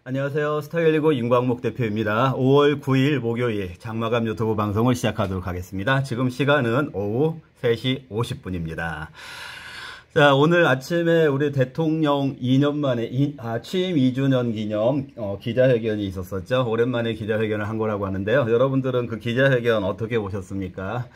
안녕하세요. 스타119 윤광목 대표입니다. 5월 9일 목요일 장마감 유튜브 방송을 시작하도록 하겠습니다. 지금 시간은 오후 3시 50분입니다. 자, 오늘 아침에 우리 대통령 2년 만에 취임 2주년 기념 기자회견이 있었었죠. 오랜만에 기자회견을 한 거라고 하는데요. 여러분들은 그 기자회견 어떻게 보셨습니까?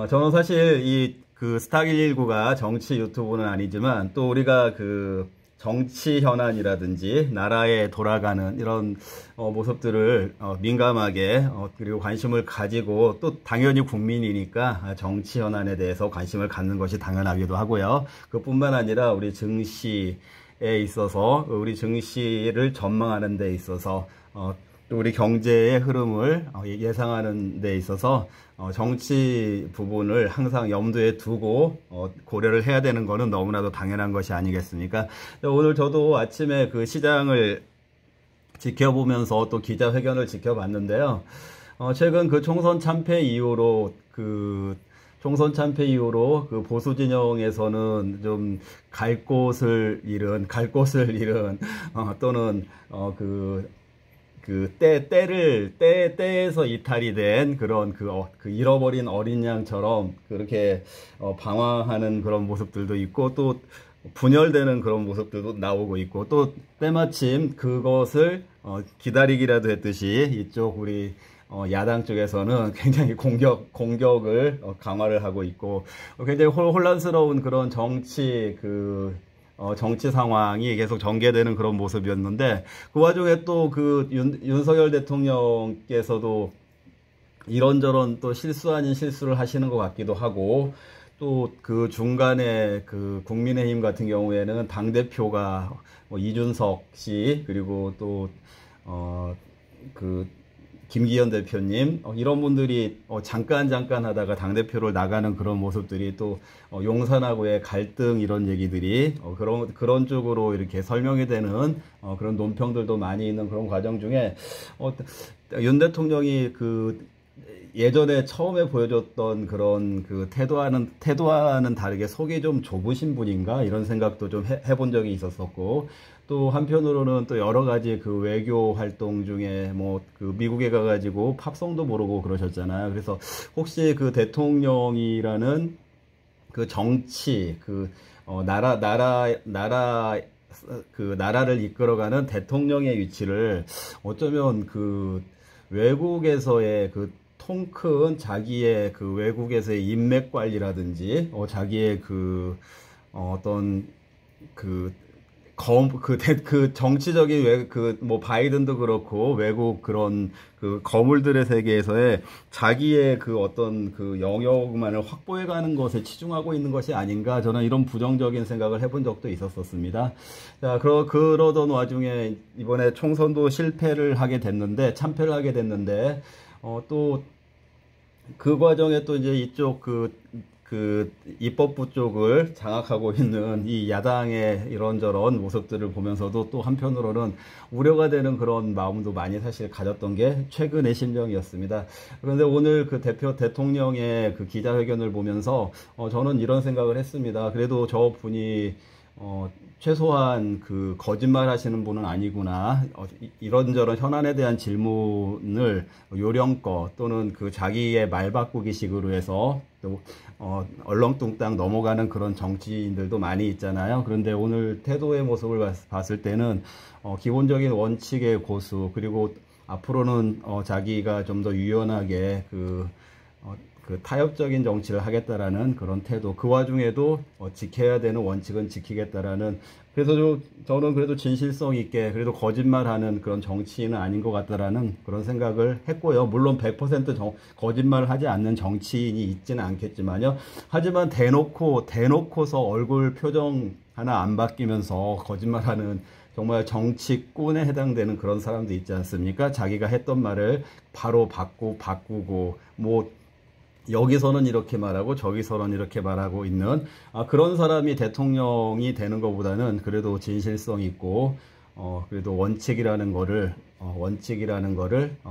저는 사실 그 스타119가 정치 유튜브는 아니지만 또 우리가 그 정치 현안이라든지 나라에 돌아가는 이런 모습들을 민감하게 그리고 관심을 가지고 또 당연히 국민이니까 정치 현안에 대해서 관심을 갖는 것이 당연하기도 하고요. 그뿐만 아니라 우리 증시에 있어서 우리 증시를 전망하는 데 있어서 또 우리 경제의 흐름을 예상하는 데 있어서 정치 부분을 항상 염두에 두고 고려를 해야 되는 거는 너무나도 당연한 것이 아니겠습니까? 오늘 저도 아침에 그 시장을 지켜보면서 또 기자회견을 지켜봤는데요. 최근 그 총선 참패 이후로 그 보수 진영에서는 좀 갈 곳을 잃은 또는 때에서 이탈이 된 그런 그 잃어버린 어린 양처럼 그렇게 방황하는 그런 모습들도 있고 또 분열되는 그런 모습들도 나오고 있고 또 때마침 그것을 기다리기라도 했듯이 이쪽 우리 야당 쪽에서는 굉장히 공격을 강화를 하고 있고 굉장히 혼란스러운 그런 정치 상황이 계속 전개되는 그런 모습이었는데 그 와중에 또 그 윤석열 대통령께서도 이런저런 또 실수 아닌 실수를 하시는 것 같기도 하고 또 그 중간에 그 국민의힘 같은 경우에는 당대표가 이준석 씨 그리고 또 김기현 대표님 이런 분들이 잠깐 하다가 당대표를 나가는 그런 모습들이 또 용산하고의 갈등 이런 얘기들이 그런 쪽으로 이렇게 설명이 되는 그런 논평들도 많이 있는 그런 과정 중에 윤 대통령이 그 예전에 처음에 보여줬던 그런 그 태도와는 다르게 속이 좀 좁으신 분인가 이런 생각도 좀 해본 적이 있었었고 또 한편으로는 또 여러 가지 그 외교 활동 중에 그 미국에 가가지고 팝송도 모르고 그러셨잖아요. 그래서 혹시 그 대통령이라는 그 정치 나라를 이끌어가는 대통령의 위치를 어쩌면 그 외국에서의 그 통 큰 자기의 그 외국에서의 인맥 관리라든지 자기의 그 어떤 그 정치적인 바이든도 그렇고 외국 그런 그 거물들의 세계에서의 자기의 그 어떤 그 영역만을 확보해가는 것에 치중하고 있는 것이 아닌가 저는 이런 부정적인 생각을 해본 적도 있었습니다. 자, 그러던 와중에 이번에 총선도 참패를 하게 됐는데 또 그 과정에 또 이제 이쪽 그 입법부 쪽을 장악하고 있는 이 야당의 이런저런 모습들을 보면서도 또 한편으로는 우려가 되는 그런 마음도 많이 사실 가졌던 게 최근의 심정이었습니다. 그런데 오늘 그 대통령의 그 기자회견을 보면서 저는 이런 생각을 했습니다. 그래도 저 분이 최소한 그 거짓말 하시는 분은 아니구나. 이런저런 현안에 대한 질문을 요령껏 또는 그 자기의 말 바꾸기 식으로 해서 또 얼렁뚱땅 넘어가는 그런 정치인들도 많이 있잖아요. 그런데 오늘 태도의 모습을 봤을 때는 기본적인 원칙의 고수 그리고 앞으로는 자기가 좀 더 유연하게 그 타협적인 정치를 하겠다라는 그런 태도 그 와중에도 지켜야 되는 원칙은 지키겠다라는 그래서 저는 그래도 진실성 있게 그래도 거짓말하는 그런 정치인은 아닌 것 같다라는 그런 생각을 했고요. 물론 100% 거짓말을 하지 않는 정치인이 있지는 않겠지만요. 하지만 대놓고서 얼굴 표정 하나 안 바뀌면서 거짓말하는 정말 정치꾼에 해당되는 그런 사람도 있지 않습니까? 자기가 했던 말을 바로 바꾸고 여기서는 이렇게 말하고 저기서는 이렇게 말하고 있는 그런 사람이 대통령이 되는 것보다는 그래도 진실성 있고 그래도 원칙이라는 거를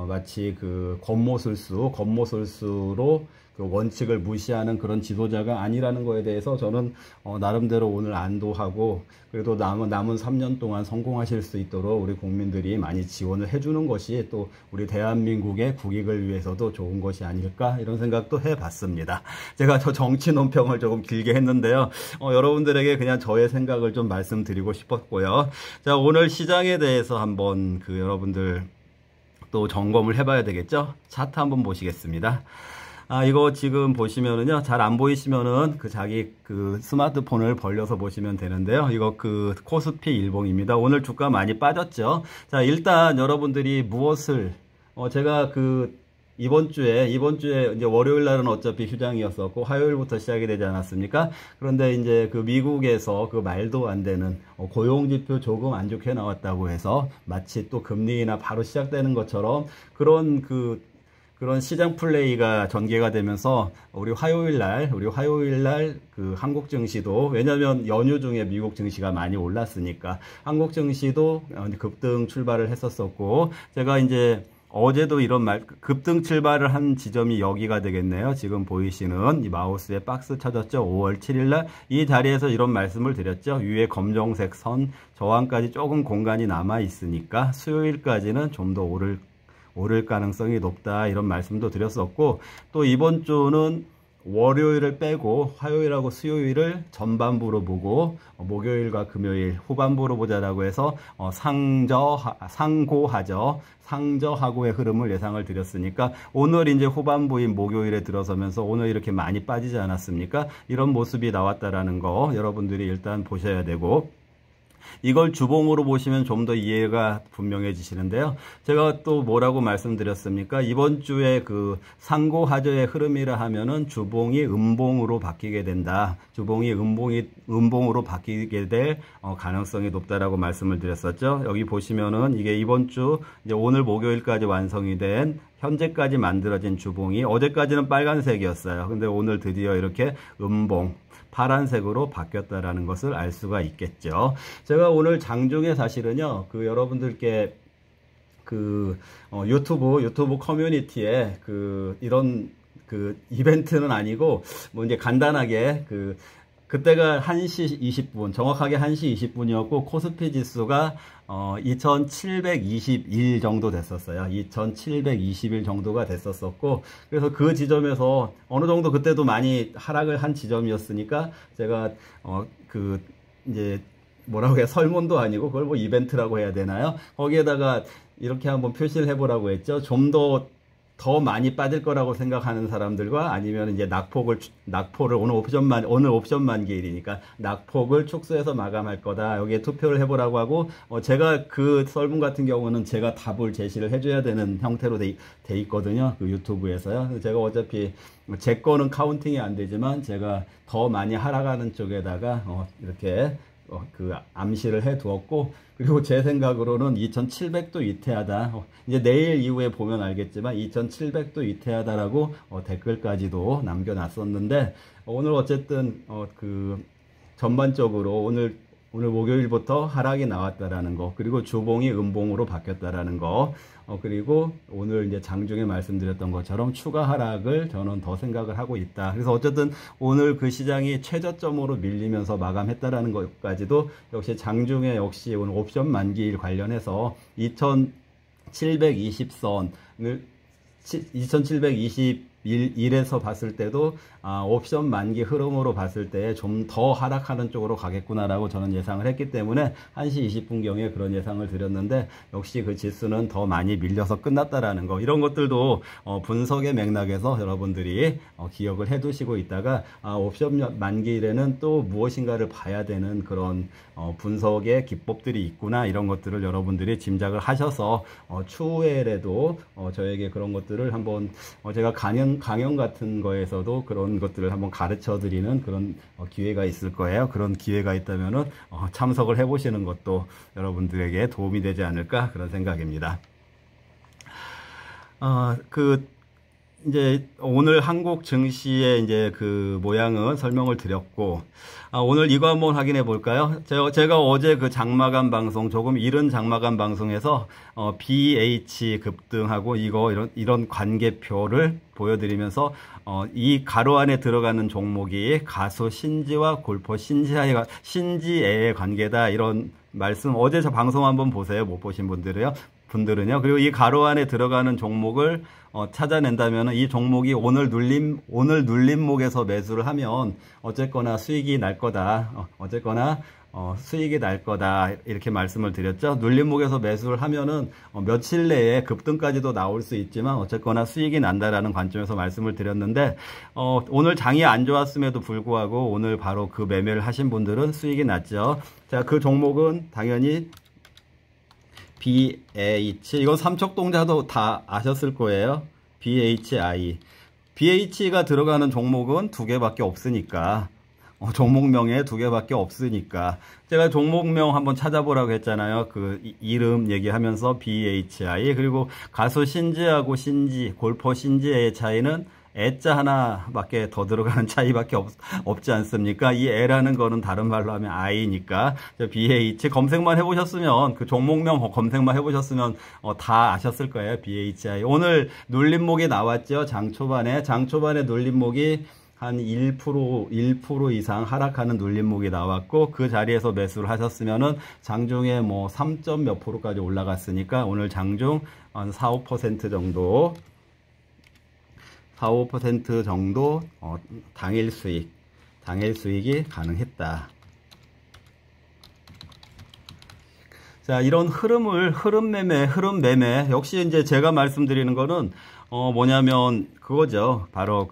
마치 그 권모술수로 그 원칙을 무시하는 그런 지도자가 아니라는 거에 대해서 저는 나름대로 오늘 안도하고, 그래도 남은 3년 동안 성공하실 수 있도록 우리 국민들이 많이 지원을 해주는 것이 또 우리 대한민국의 국익을 위해서도 좋은 것이 아닐까, 이런 생각도 해봤습니다. 제가 저 정치 논평을 조금 길게 했는데요. 여러분들에게 그냥 저의 생각을 좀 말씀드리고 싶었고요. 자, 오늘 시장에 대해서 한번 여러분들 또 점검을 해봐야 되겠죠? 차트 한번 보시겠습니다. 이거 지금 보시면은요, 잘 안 보이시면은 자기 스마트폰을 벌려서 보시면 되는데요. 이거 코스피 일봉입니다. 오늘 주가 많이 빠졌죠. 자, 일단 여러분들이 무엇을, 제가 이번 주에 이제 월요일 날은 어차피 휴장이었었고 화요일부터 시작이 되지 않았습니까? 그런데 이제 미국에서 말도 안 되는 고용지표 조금 안 좋게 나왔다고 해서 마치 또 금리 인하 바로 시작되는 것처럼 그런 시장 플레이가 전개가 되면서 우리 화요일 날 한국 증시도, 왜냐면 연휴 중에 미국 증시가 많이 올랐으니까 한국 증시도 급등 출발을 했었었고, 제가 이제 어제도 급등 출발을 한 지점이 여기가 되겠네요. 지금 보이시는 이 마우스에 박스 찾았죠? 5월 7일 날 이 자리에서 이런 말씀을 드렸죠. 위에 검정색 선 저항까지 조금 공간이 남아 있으니까 수요일까지는 좀 더 오를 가능성이 높다, 이런 말씀도 드렸었고, 또 이번 주는 월요일을 빼고 화요일하고 수요일을 전반부로 보고 목요일과 금요일 후반부로 보자라고 해서 상고하고의 흐름을 예상을 드렸으니까, 오늘 이제 후반부인 목요일에 들어서면서 오늘 이렇게 많이 빠지지 않았습니까? 이런 모습이 나왔다라는 거 여러분들이 일단 보셔야 되고, 이걸 주봉으로 보시면 좀 더 이해가 분명해지시는데요. 제가 또 뭐라고 말씀드렸습니까? 이번 주에 상고하저의 흐름이라 하면은 주봉이 음봉으로 바뀌게 된다. 주봉이 음봉으로 바뀌게 될 가능성이 높다라고 말씀을 드렸었죠. 여기 보시면은 이게 이번 주 이제 오늘 목요일까지 완성이 된 현재까지 만들어진 주봉이, 어제까지는 빨간색이었어요. 근데 오늘 드디어 이렇게 음봉 파란색으로 바뀌었다라는 것을 알 수가 있겠죠. 제가 오늘 장중에 사실은요, 여러분들께 유튜브 커뮤니티에 이런 이벤트는 아니고, 이제 간단하게 그때가 1시 20분, 정확하게 1시 20분이었고, 코스피 지수가 2721 정도 됐었어요. 2721 정도가 됐었었고, 그래서 그 지점에서 어느 정도 그때도 많이 하락을 한 지점이었으니까, 제가 이제 뭐라고 해야, 설문도 아니고 그걸 뭐 이벤트라고 해야 되나요? 거기에다가 이렇게 한번 표시를 해보라고 했죠. 좀 더 많이 빠질 거라고 생각하는 사람들과, 아니면 이제 낙폭을 오늘 옵션 만기일이니까 낙폭을 축소해서 마감할 거다, 여기에 투표를 해보라고 하고, 제가 설문 같은 경우는 제가 답을 제시를 해줘야 되는 형태로 돼 있거든요. 유튜브에서요. 제가 어차피 제 거는 카운팅이 안 되지만 제가 더 많이 하락하는 쪽에다가 이렇게 암시를 해 두었고, 그리고 제 생각으로는 2700도 위태하다. 이제 내일 이후에 보면 알겠지만 2700도 위태하다라고 댓글까지도 남겨놨었는데, 오늘 어쨌든 전반적으로 오늘 목요일부터 하락이 나왔다라는 거, 그리고 주봉이 음봉으로 바뀌었다라는 거, 그리고 오늘 이제 장중에 말씀드렸던 것처럼 추가 하락을 저는 더 생각을 하고 있다. 그래서 어쨌든 오늘 시장이 최저점으로 밀리면서 마감했다라는 것까지도, 역시 장중에 역시 오늘 옵션 만기일 관련해서 2720선을 2721에서 봤을 때도 옵션 만기 흐름으로 봤을 때 좀 더 하락하는 쪽으로 가겠구나라고 저는 예상을 했기 때문에 1시 20분경에 그런 예상을 드렸는데, 역시 지수는 더 많이 밀려서 끝났다라는 거, 이런 것들도 분석의 맥락에서 여러분들이 기억을 해 두시고 있다가, 옵션 만기일에는 또 무엇인가를 봐야 되는 그런 분석의 기법들이 있구나, 이런 것들을 여러분들이 짐작을 하셔서 추후에라도 저에게 그런 것들을 한번, 제가 강연 같은 거에서도 그런 것들을 한번 가르쳐 드리는 그런 기회가 있을 거예요. 그런 기회가 있다면은 참석을 해 보시는 것도 여러분들에게 도움이 되지 않을까, 그런 생각입니다. 이제 오늘 한국 증시의 이제 그 모양은 설명을 드렸고, 오늘 이거 한번 확인해 볼까요? 제가 어제 그 장마감 방송, 조금 이른 장마감 방송에서, BH 급등하고 이런 관계표를 보여드리면서, 이 가로 안에 들어가는 종목이 가수 신지와 골퍼 신지애의 관계다. 이런 말씀, 어제 저 방송 한번 보세요. 못 보신 분들은요. 그리고 이 가로 안에 들어가는 종목을 찾아낸다면 이 종목이 오늘 눌림목에서 매수를 하면 어쨌거나 수익이 날 거다. 수익이 날 거다. 이렇게 말씀을 드렸죠. 눌림목에서 매수를 하면은 며칠 내에 급등까지도 나올 수 있지만 어쨌거나 수익이 난다라는 관점에서 말씀을 드렸는데, 오늘 장이 안 좋았음에도 불구하고 오늘 바로 그 매매를 하신 분들은 수익이 났죠. 자, 그 종목은 당연히 BH, 이건 삼척동자도 다 아셨을 거예요. BHI. BH가 들어가는 종목은 두 개밖에 없으니까, 종목명에 두 개밖에 없으니까, 제가 종목명 한번 찾아보라고 했잖아요. 그 이름 얘기하면서 BHI. 그리고 가수 신지하고 골퍼 신지의 차이는 애자 하나밖에 더 들어가는 차이밖에 없지 않습니까? 이 애라는 거는 다른 말로 하면 I니까. BH 검색만 해보셨으면, 그 종목명 검색만 해보셨으면, 다 아셨을 거예요. BHI. 오늘 눌림목이 나왔죠. 장 초반에 눌림목이 한 1% 이상 하락하는 눌림목이 나왔고, 그 자리에서 매수를 하셨으면은 장중에 뭐 3점 몇 %까지 올라갔으니까 오늘 장중 한 4~5% 정도 4~5% 정도 당일 수익이 가능했다. 자, 이런 흐름 매매 역시 이제 제가 말씀드리는 거는 뭐냐면 그거죠. 바로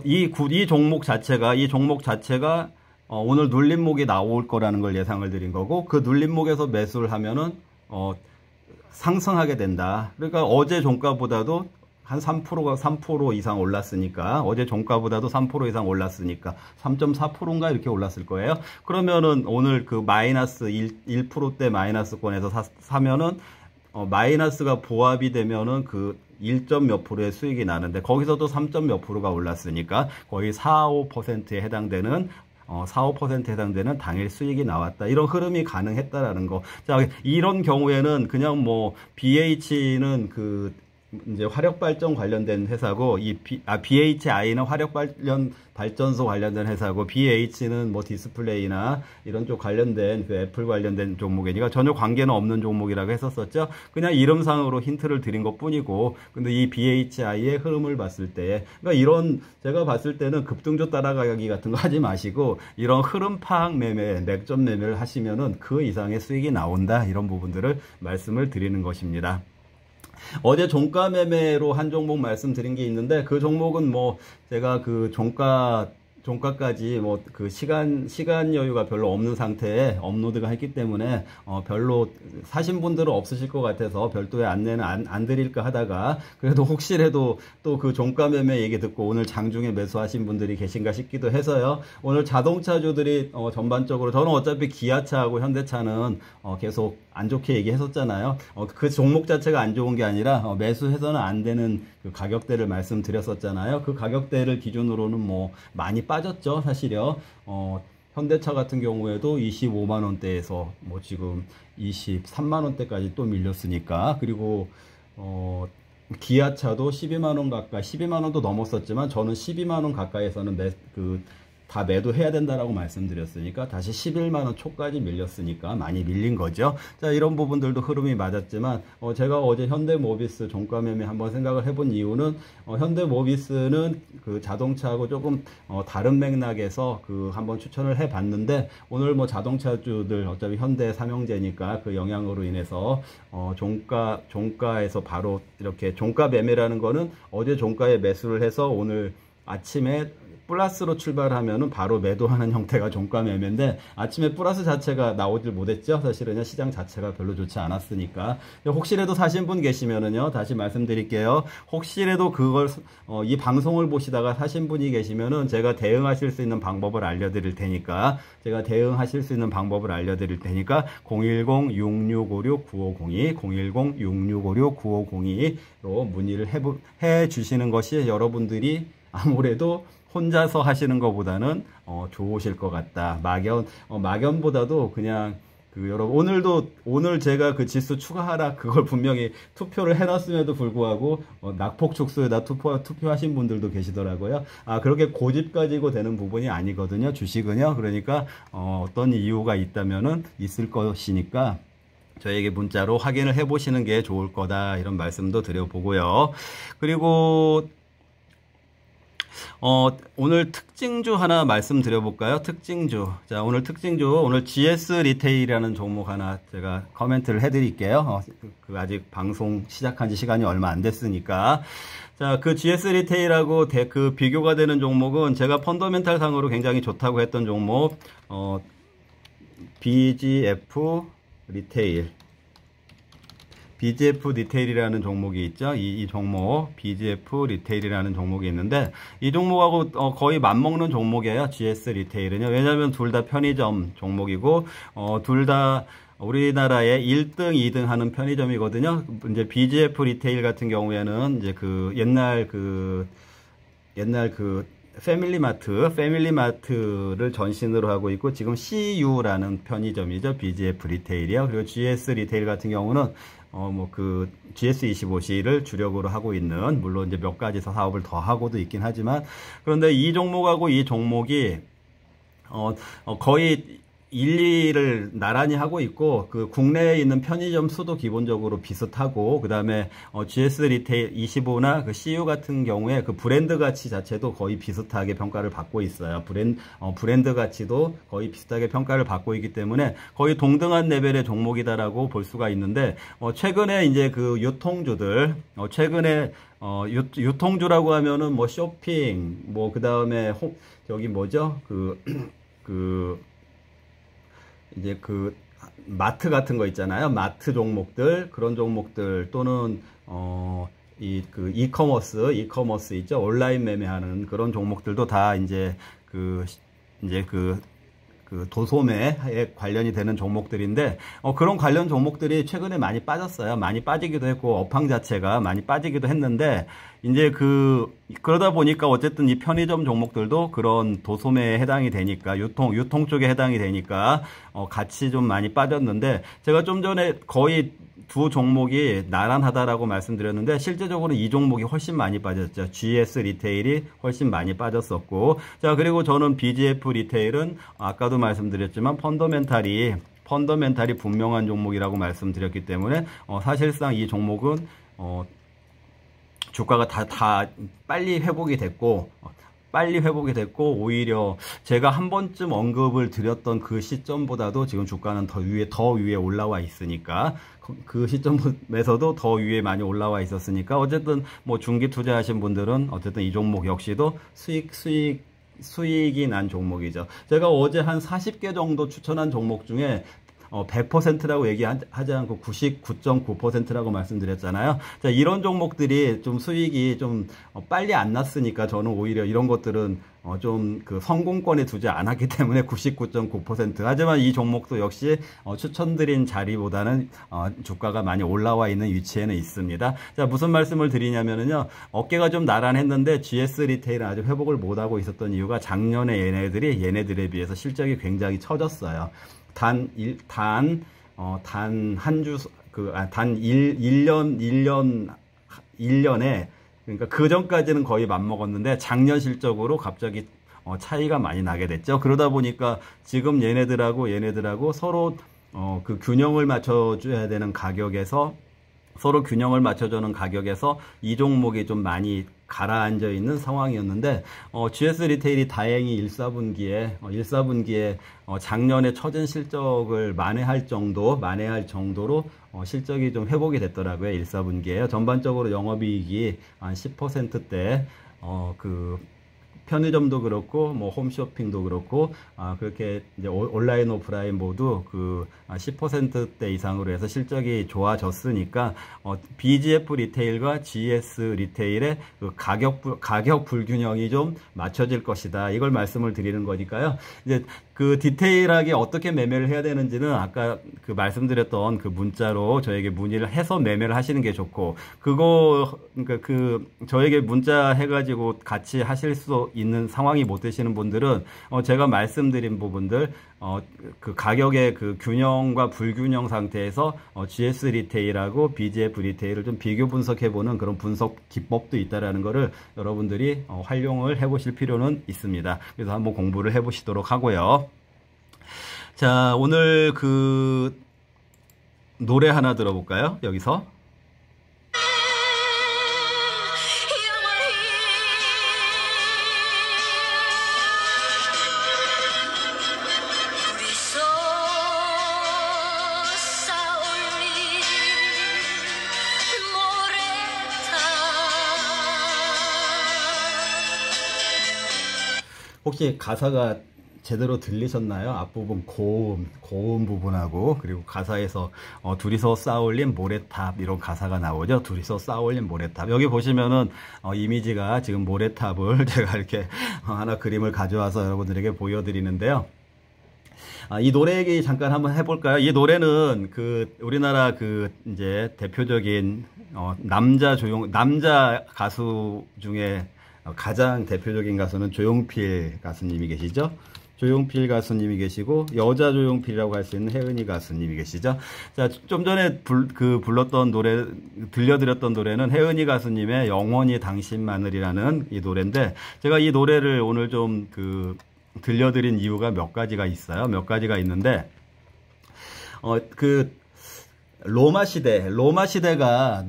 이 종목 자체가 오늘 눌림목이 나올 거라는 걸 예상을 드린 거고, 그 눌림목에서 매수를 하면은 상승하게 된다. 그러니까 어제 종가보다도 한 3% 이상 올랐으니까, 어제 종가보다도 3% 이상 올랐으니까 3.4%인가 이렇게 올랐을 거예요. 그러면은 오늘 그 마이너스 1%대 마이너스권에서 사면은 마이너스가 보합이 되면은 그 1점 몇 %의 수익이 나는데, 거기서도 3점 몇 %가 올랐으니까 거의 4~5%에 해당되는 4~5%에 해당되는 당일 수익이 나왔다. 이런 흐름이 가능했다라는 거. 자, 이런 경우에는 그냥 뭐 BH는 이제 화력발전 관련된 회사고, BHI는 발전소 관련된 회사고, BH는 뭐 디스플레이나 이런 쪽 관련된 애플 관련된 종목이니까 전혀 관계는 없는 종목이라고 했었었죠. 그냥 이름상으로 힌트를 드린 것 뿐이고, 근데 이 BHI의 흐름을 봤을 때, 그러니까 제가 봤을 때는 급등조 따라가기 같은 거 하지 마시고, 이런 흐름 파악 매매, 맥점 매매를 하시면은 그 이상의 수익이 나온다. 이런 부분들을 말씀을 드리는 것입니다. 어제 종가 매매로 한 종목 말씀드린 게 있는데, 그 종목은 뭐 제가 그 종가까지 뭐 그 시간 여유가 별로 없는 상태에 업로드가 했기 때문에 별로 사신 분들은 없으실 것 같아서 별도의 안내는 안 드릴까 하다가, 그래도 혹시라도 또 그 종가 매매 얘기 듣고 오늘 장중에 매수하신 분들이 계신가 싶기도 해서요. 오늘 자동차주들이 전반적으로, 저는 어차피 기아차하고 현대차는 계속 안 좋게 얘기했었잖아요. 그 종목 자체가 안 좋은 게 아니라 매수해서는 안 되는 그 가격대를 말씀드렸었잖아요. 그 가격대를 기준으로는 뭐 많이 빠졌죠, 사실요. 현대차 같은 경우에도 25만 원대에서 뭐 지금 23만 원대까지 또 밀렸으니까, 그리고 기아차도 12만 원 가까이, 12만 원도 넘었었지만 저는 12만 원 가까이에서는 다 매도해야 된다라고 말씀드렸으니까 다시 11만 원 초까지 밀렸으니까 많이 밀린 거죠. 자, 이런 부분들도 흐름이 맞았지만, 제가 어제 현대모비스 종가 매매 한번 생각을 해본 이유는, 현대모비스는 그 자동차하고 조금 다른 맥락에서 한번 추천을 해봤는데, 오늘 뭐 자동차주들 어차피 현대 삼형제니까 그 영향으로 인해서 종가에서 바로 이렇게 종가 매매라는 거는 어제 종가에 매수를 해서 오늘 아침에 플러스로 출발하면은 바로 매도하는 형태가 종가 매매인데 아침에 플러스 자체가 나오질 못했죠. 사실은요, 시장 자체가 별로 좋지 않았으니까. 혹시라도 사신 분 계시면은요, 다시 말씀드릴게요. 혹시라도 그걸 이 방송을 보시다가 사신 분이 계시면은 제가 대응하실 수 있는 방법을 알려드릴 테니까 010-6656-9502 010-6656-9502로 문의를 해 주시는 것이 여러분들이 아무래도 혼자서 하시는 것보다는 좋으실 것 같다. 막연보다도 그냥 여러분 오늘 제가 그 지수 추가 하락 그걸 분명히 투표를 해놨음에도 불구하고 낙폭 축소에다 투표하신 분들도 계시더라고요. 그렇게 고집 가지고 되는 부분이 아니거든요. 주식은요. 그러니까 어떤 이유가 있다면은 있을 것이니까 저에게 문자로 확인을 해보시는 게 좋을 거다, 이런 말씀도 드려보고요. 그리고 오늘 특징주 하나 말씀드려볼까요? 특징주. 자, 오늘 특징주, 오늘 GS 리테일이라는 종목 하나 제가 코멘트를 해드릴게요. 아직 방송 시작한 지 시간이 얼마 안 됐으니까. 자, 그 GS 리테일하고 비교가 되는 종목은 제가 펀더멘탈 상으로 굉장히 좋다고 했던 종목, BGF 리테일. BGF 리테일이라는 종목이 있죠. 이 종목, BGF 리테일이라는 종목이 있는데, 이 종목하고 거의 맞먹는 종목이에요. GS 리테일은요. 왜냐하면 둘 다 편의점 종목이고, 둘 다 우리나라의 1등, 2등 하는 편의점이거든요. 이제 BGF 리테일 같은 경우에는 이제 옛날 패밀리마트를 전신으로 하고 있고, 지금 CU라는 편의점이죠. BGF 리테일이요. 그리고 GS 리테일 같은 경우는 GS25C를 주력으로 하고 있는, 물론 이제 몇 가지 사업을 더 하고도 있긴 하지만, 그런데 이 종목하고 이 종목이 거의 1, 2를 나란히 하고 있고, 국내에 있는 편의점 수도 기본적으로 비슷하고, 그 다음에 GS 리테일 25나 CU 같은 경우에 브랜드 가치 자체도 거의 비슷하게 평가를 받고 있어요. 브랜드 가치도 거의 비슷하게 평가를 받고 있기 때문에 거의 동등한 레벨의 종목이다라고 볼 수가 있는데, 최근에 이제 유통주들, 유통주라고 하면은 쇼핑, 그 다음에 저기 뭐죠? 이제 마트 같은 거 있잖아요. 마트 종목들, 그런 종목들, 또는 이커머스 있죠. 온라인 매매하는 그런 종목들도 다 이제 도소매에 관련이 되는 종목들인데, 그런 관련 종목들이 최근에 많이 빠졌어요. 많이 빠지기도 했고, 업황 자체가 많이 빠지기도 했는데, 이제 그러다 보니까 어쨌든 이 편의점 종목들도 그런 도소매에 해당이 되니까, 유통 쪽에 해당이 되니까, 같이 좀 많이 빠졌는데, 제가 좀 전에 거의 두 종목이 나란하다라고 말씀드렸는데, 실제적으로 이 종목이 훨씬 많이 빠졌죠. GS 리테일이 훨씬 많이 빠졌었고, 자, 그리고 저는 BGF 리테일은 아까도 말씀드렸지만 펀더멘탈이 분명한 종목이라고 말씀드렸기 때문에 사실상 이 종목은 주가가 다 빨리 회복이 됐고, 오히려 제가 한 번쯤 언급을 드렸던 그 시점보다도 지금 주가는 더 위에 올라와 있으니까, 그 시점에서도 더 위에 많이 올라와 있었으니까, 어쨌든 중기 투자하신 분들은 어쨌든 이 종목 역시도 수익이 난 종목이죠. 제가 어제 한 40개 정도 추천한 종목 중에 100%라고 얘기하지 않고 99.9%라고 말씀드렸잖아요. 자, 이런 종목들이 좀 수익이 좀 빨리 안 났으니까 저는 오히려 이런 것들은 좀 성공권에 두지 않았기 때문에 99.9%. 하지만 이 종목도 역시 추천드린 자리보다는 주가가 많이 올라와 있는 위치에는 있습니다. 자, 무슨 말씀을 드리냐면요, 어깨가 좀 나란했는데 GS 리테일은 아직 회복을 못하고 있었던 이유가 작년에 얘네들에 비해서 실적이 굉장히 처졌어요. 단 1년에, 그러니까 그 전까지는 거의 맞먹었는데 작년 실적으로 갑자기 차이가 많이 나게 됐죠. 그러다 보니까 지금 얘네들하고 서로 균형을 맞춰줘야 되는 가격에서, 서로 균형을 맞춰주는 가격에서 이 종목이 좀 많이 가라앉아 있는 상황이었는데, GS 리테일이 다행히 1사분기에 작년에 처진 실적을 만회할 정도로 실적이 좀 회복이 됐더라고요. 1사분기에요. 전반적으로 영업이익이 한 10%대 편의점도 그렇고 뭐 홈쇼핑도 그렇고 그렇게 이제 온라인 오프라인 모두 그 10%대 이상으로 해서 실적이 좋아졌으니까 BGF 리테일과 GS 리테일의 그 가격 불균형이 좀 맞춰질 것이다. 이걸 말씀을 드리는 거니까요. 이제 그 디테일하게 어떻게 매매를 해야 되는지는 아까 그 말씀드렸던 그 문자로 저에게 문의를 해서 매매를 하시는 게 좋고, 그러니까 그 저에게 문자 해가지고 같이 하실 수 있는 상황이 못 되시는 분들은 제가 말씀드린 부분들 그 가격의 그 균형과 불균형 상태에서 GS 리테일하고 BGF 리테일을 좀 비교 분석해보는 그런 분석 기법도 있다라는 거를 여러분들이 활용을 해보실 필요는 있습니다. 그래서 한번 공부를 해보시도록 하고요. 자, 오늘 그 노래 하나 들어볼까요? 여기서. 혹시 가사가 제대로 들리셨나요? 앞부분 고음 부분하고, 그리고 가사에서 둘이서 쌓아올린 모래탑, 이런 가사가 나오죠. 둘이서 쌓아올린 모래탑. 여기 보시면은 이미지가 지금 모래탑을 제가 이렇게 하나 그림을 가져와서 여러분들에게 보여드리는데요. 이 노래 얘기 잠깐 한번 해볼까요? 이 노래는 그 우리나라 그 이제 대표적인 남자 가수 중에 가장 대표적인 가수는 조용필 가수님이 계시죠. 조용필 가수님이 계시고, 여자 조용필이라고 할 수 있는 혜은이 가수님이 계시죠. 자, 좀 전에 불렀던 노래, 들려드렸던 노래는 혜은이 가수님의 영원히 당신만을이라는 이 노래인데, 제가 이 노래를 오늘 좀 들려드린 이유가 몇 가지가 있어요. 몇 가지가 있는데, 로마 시대가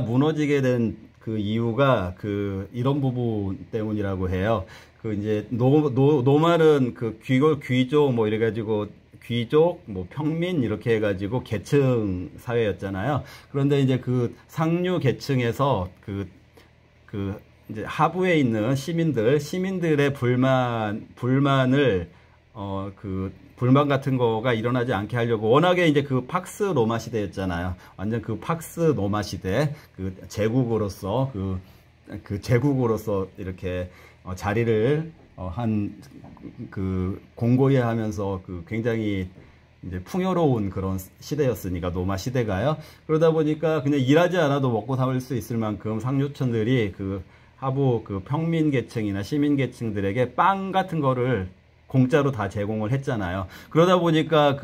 무너지게 된 그 이유가 이런 부분 때문이라고 해요. 이제 노말은 귀족 뭐 이래가지고 귀족 뭐 평민 이렇게 해가지고 계층 사회였잖아요. 그런데 이제 상류 계층에서 이제 하부에 있는 시민들의 불만을 불만 같은 거가 일어나지 않게 하려고, 워낙에 이제 팍스 로마 시대였잖아요. 완전 팍스 로마 시대, 제국으로서 이렇게 자리를 공고히 하면서 굉장히 이제 풍요로운 그런 시대였으니까, 로마 시대가요. 그러다 보니까 그냥 일하지 않아도 먹고 살 수 있을 만큼 상류층들이 하부 평민 계층이나 시민 계층들에게 빵 같은 거를 공짜로 다 제공을 했잖아요. 그러다 보니까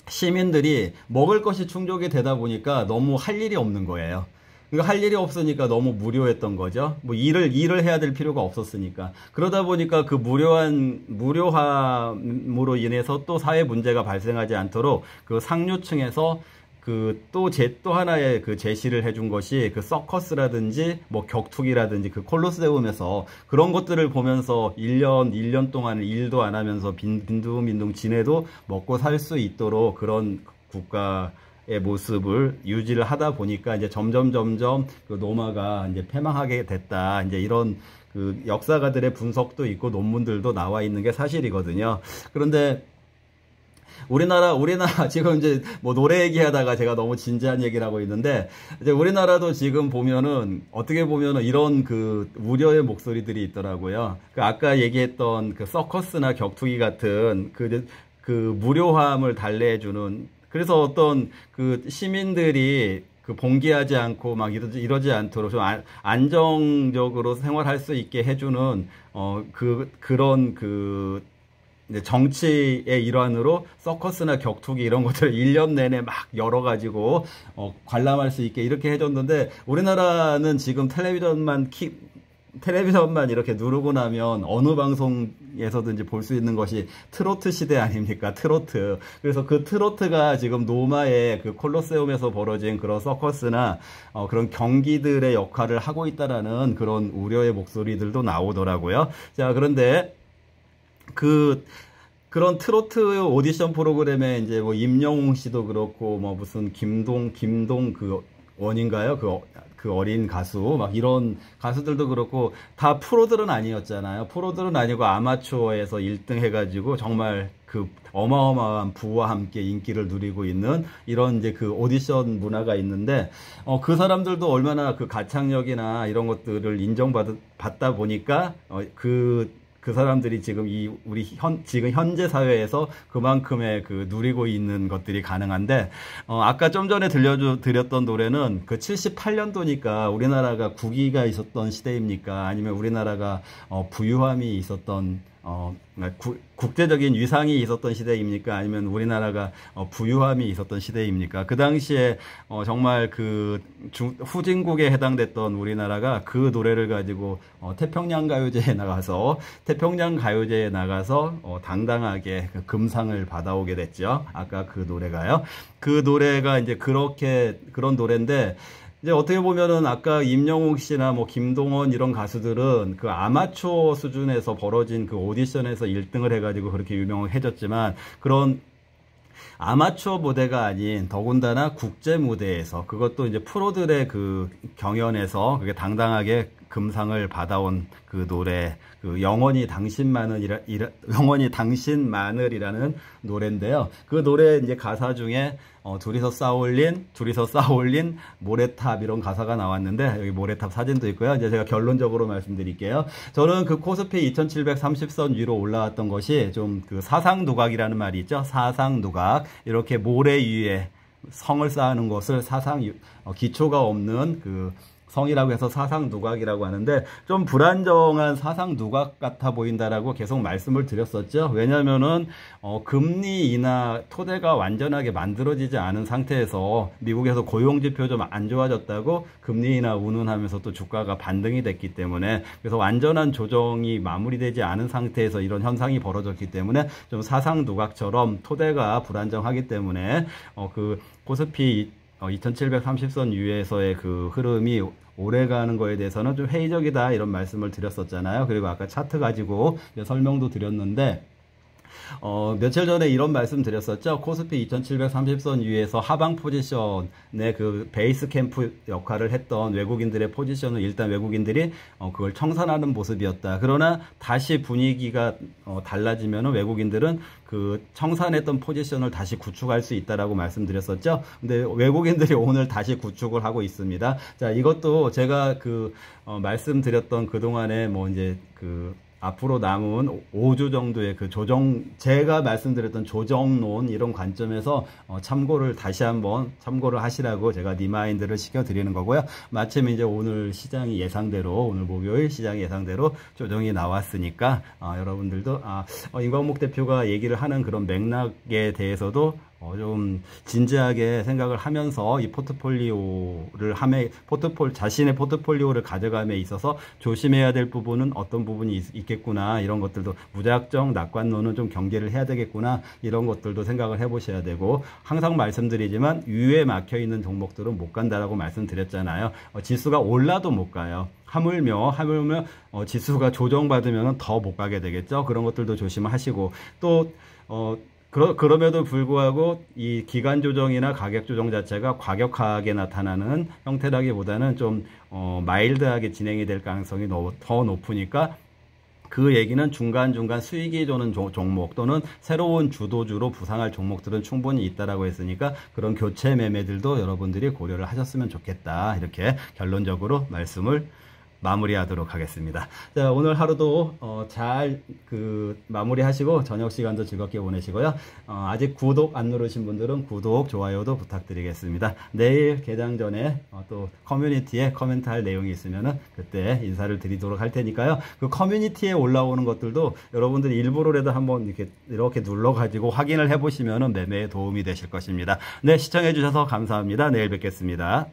시민들이 먹을 것이 충족이 되다 보니까 너무 할 일이 없는 거예요. 그러니까 할 일이 없으니까 너무 무료했던 거죠. 뭐 일을 해야 될 필요가 없었으니까. 그러다 보니까 무료함으로 인해서 또 사회 문제가 발생하지 않도록 상류층에서 또 하나의 제시를 해준 것이 서커스라든지 뭐 격투기라든지 콜로세움에서 그런 것들을 보면서 1년 동안 일도 안 하면서 빈둥빈둥 지내도 먹고 살 수 있도록 그런 국가의 모습을 유지를 하다 보니까 이제 점점 노마가 이제 패망하게 됐다. 이제 이런 역사가들의 분석도 있고 논문들도 나와 있는 게 사실이거든요. 그런데 우리나라 지금 이제 뭐 노래 얘기하다가 제가 너무 진지한 얘기를 하고 있는데, 이제 우리나라도 지금 보면은 어떻게 보면은 이런 우려의 목소리들이 있더라고요. 아까 얘기했던 서커스나 격투기 같은 무료함을 달래주는, 그래서 어떤 시민들이 봉기하지 않고 막 이러지 않도록 좀 안정적으로 생활할 수 있게 해주는 그런 정치의 일환으로 서커스나 격투기 이런 것들을 1년 내내 막 열어가지고 관람할 수 있게 이렇게 해줬는데, 우리나라는 지금 텔레비전만 이렇게 누르고 나면 어느 방송에서든지 볼 수 있는 것이 트로트 시대 아닙니까? 트로트. 그래서 트로트가 지금 노마의 콜로세움에서 벌어진 그런 서커스나 그런 경기들의 역할을 하고 있다라는 그런 우려의 목소리들도 나오더라고요. 자, 그런데 그런 트로트 오디션 프로그램에 이제 뭐 임영웅 씨도 그렇고 뭐 무슨 김동 원인가요? 그 어린 가수, 막 이런 가수들도 그렇고, 다 프로들은 아니었잖아요. 프로들은 아니고 아마추어에서 1등 해가지고 정말 그 어마어마한 부와 함께 인기를 누리고 있는 이런 이제 그 오디션 문화가 있는데, 그 사람들도 얼마나 그 가창력이나 이런 것들을 인정받다 보니까, 그 사람들이 지금 지금 현재 사회에서 그만큼의 그 누리고 있는 것들이 가능한데, 아까 좀 전에 드렸던 노래는 그 78년도니까 우리나라가 국위가 있었던 시대입니까? 아니면 우리나라가, 부유함이 있었던, 국제적인 위상이 있었던 시대입니까? 아니면 우리나라가 부유함이 있었던 시대입니까? 그 당시에 정말 그 후진국에 해당됐던 우리나라가 그 노래를 가지고 태평양 가요제에 나가서 당당하게 그 금상을 받아오게 됐죠. 아까 그 노래가요. 그 노래가 이제 그런 노래인데, 이제 어떻게 보면은 아까 임영웅 씨나 뭐 김동원 이런 가수들은 그 아마추어 수준에서 벌어진 그 오디션에서 1등을 해가지고 그렇게 유명해졌지만, 그런 아마추어 무대가 아닌 더군다나 국제 무대에서, 그것도 이제 프로들의 그 경연에서 그게 당당하게 금상을 받아온 그 노래, 그 영원히 당신만을이라는 노래인데요. 그 노래 이제 가사 중에 둘이서 쌓아올린 모래탑 이런 가사가 나왔는데, 여기 모래탑 사진도 있고요. 이제 제가 결론적으로 말씀드릴게요. 저는 그 코스피 2730선 위로 올라왔던 것이 좀 그 사상누각이라는 말이 있죠. 사상누각. 이렇게 모래 위에 성을 쌓는 것을 기초가 없는 그 성이라고 해서 사상누각이라고 하는데, 좀 불안정한 사상누각 같아 보인다라고 계속 말씀을 드렸었죠. 왜냐면은 금리 인하 토대가 완전하게 만들어지지 않은 상태에서 미국에서 고용지표 좀 안 좋아졌다고 금리 인하 운운하면서 또 주가가 반등이 됐기 때문에, 그래서 완전한 조정이 마무리되지 않은 상태에서 이런 현상이 벌어졌기 때문에 좀 사상누각처럼 토대가 불안정하기 때문에 그 코스피 2730선 위에서의 그 흐름이 오래가는 거에 대해서는 좀 회의적이다, 이런 말씀을 드렸었잖아요. 그리고 아까 차트 가지고 설명도 드렸는데, 며칠 전에 이런 말씀 드렸었죠. 코스피 2730선 위에서 하방 포지션의 그 베이스 캠프 역할을 했던 외국인들의 포지션을 일단 외국인들이 그걸 청산하는 모습이었다. 그러나 다시 분위기가 달라지면 외국인들은 그 청산했던 포지션을 다시 구축할 수 있다라고 말씀드렸었죠. 근데 외국인들이 오늘 다시 구축을 하고 있습니다. 자, 이것도 제가 말씀드렸던 그동안에 이제 앞으로 남은 5주 정도의 그 제가 말씀드렸던 조정론 이런 관점에서 다시 한번 참고를 하시라고 제가 리마인드를 시켜드리는 거고요. 마침 이제 오늘 목요일 시장 예상대로 조정이 나왔으니까, 여러분들도, 임광목 대표가 얘기를 하는 그런 맥락에 대해서도 좀 진지하게 생각을 하면서 이 자신의 포트폴리오를 가져감에 있어서 조심해야 될 부분은 어떤 부분이 있겠구나, 이런 것들도 무작정 낙관론은 좀 경계를 해야 되겠구나, 이런 것들도 생각을 해보셔야 되고, 항상 말씀드리지만 위에 막혀있는 종목들은 못 간다라고 말씀드렸잖아요. 지수가 올라도 못 가요. 하물며 지수가 조정받으면 더 못 가게 되겠죠. 그런 것들도 조심하시고, 또 그럼에도 불구하고 이 기간 조정이나 가격 조정 자체가 과격하게 나타나는 형태라기보다는 좀 마일드하게 진행이 될 가능성이 더 높으니까, 그 얘기는 중간중간 수익이 도는 종목 또는 새로운 주도주로 부상할 종목들은 충분히 있다라고 했으니까, 그런 교체 매매들도 여러분들이 고려를 하셨으면 좋겠다, 이렇게 결론적으로 말씀을 마무리하도록 하겠습니다. 자, 오늘 하루도 잘 마무리하시고 저녁 시간도 즐겁게 보내시고요. 아직 구독 안 누르신 분들은 구독, 좋아요도 부탁드리겠습니다. 내일 개장 전에 또 커뮤니티에 코멘트할 내용이 있으면은 그때 인사를 드리도록 할 테니까요. 그 커뮤니티에 올라오는 것들도 여러분들이 일부러라도 한번 이렇게 눌러가지고 확인을 해보시면은 매매에 도움이 되실 것입니다. 네, 시청해주셔서 감사합니다. 내일 뵙겠습니다.